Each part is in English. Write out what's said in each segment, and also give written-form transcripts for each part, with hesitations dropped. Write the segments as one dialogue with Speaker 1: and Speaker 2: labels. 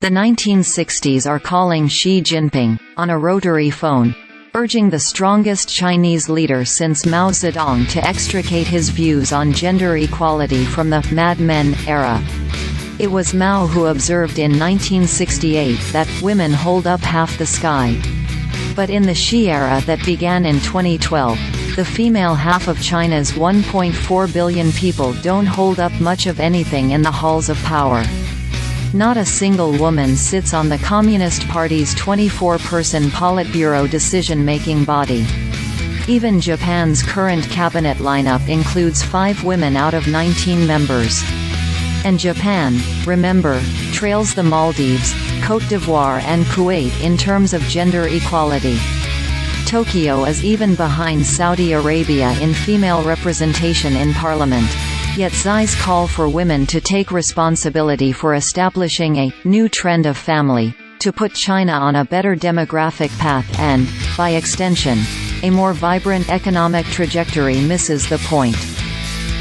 Speaker 1: The 1960s are calling Xi Jinping, on a rotary phone, urging the strongest Chinese leader since Mao Zedong to extricate his views on gender equality from the Mad Men era. It was Mao who observed in 1968 that women hold up half the sky. But in the Xi era that began in 2012, the female half of China's 1.4 billion people don't hold up much of anything in the halls of power. Not a single woman sits on the Communist Party's 24-person Politburo decision-making body. Even Japan's current cabinet lineup includes 5 women out of 19 members. And Japan, remember, trails the Maldives, Côte d'Ivoire and Kuwait in terms of gender equality. Tokyo is even behind Saudi Arabia in female representation in parliament. Yet Xi's call for women to take responsibility for establishing a new trend of family, to put China on a better demographic path and, by extension, a more vibrant economic trajectory misses the point.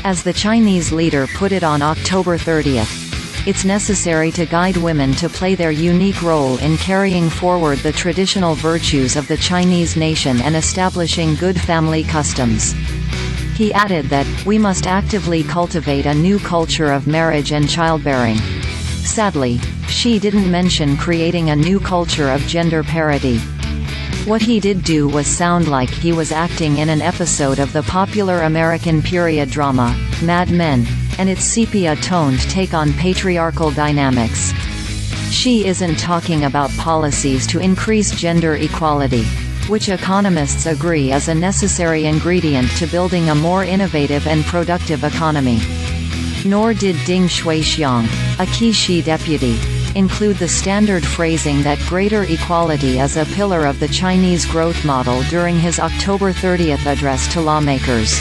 Speaker 1: As the Chinese leader put it on October 30th, it's necessary to guide women to play their unique role in carrying forward the traditional virtues of the Chinese nation and establishing good family customs. He added that, we must actively cultivate a new culture of marriage and childbearing. Sadly, Xi didn't mention creating a new culture of gender parity. What he did do was sound like he was acting in an episode of the popular American period drama, Mad Men, and its sepia-toned take on patriarchal dynamics. Xi isn't talking about policies to increase gender equality, which economists agree is a necessary ingredient to building a more innovative and productive economy. Nor did Ding Xuexiang, a key Xi deputy, include the standard phrasing that greater equality is a pillar of the Chinese growth model during his October 30th address to lawmakers.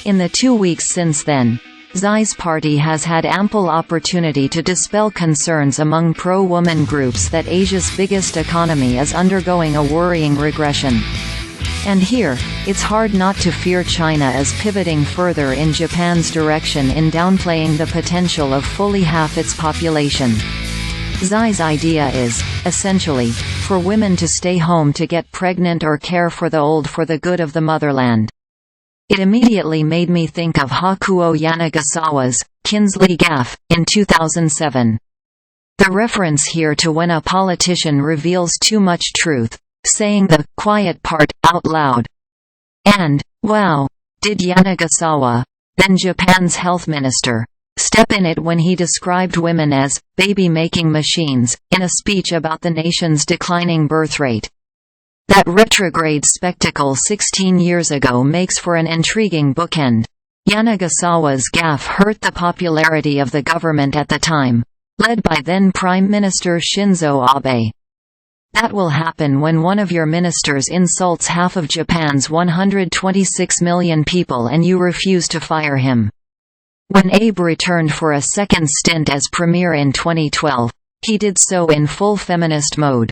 Speaker 1: In the 2 weeks since then, Xi's party has had ample opportunity to dispel concerns among pro-woman groups that Asia's biggest economy is undergoing a worrying regression. And here, it's hard not to fear China is pivoting further in Japan's direction in downplaying the potential of fully half its population. Xi's idea is, essentially, for women to stay home to get pregnant or care for the old for the good of the motherland. It immediately made me think of Hakuo Yanagisawa's Kinsley gaffe in 2007. The reference here to when a politician reveals too much truth, saying the quiet part out loud. And, wow, did Yanagisawa, then Japan's health minister, step in it when he described women as baby-making machines, in a speech about the nation's declining birth rate. That retrograde spectacle 16 years ago makes for an intriguing bookend. Yanagisawa's gaffe hurt the popularity of the government at the time, led by then Prime Minister Shinzo Abe. That will happen when one of your ministers insults half of Japan's 126 million people and you refuse to fire him. When Abe returned for a second stint as premier in 2012, he did so in full feminist mode.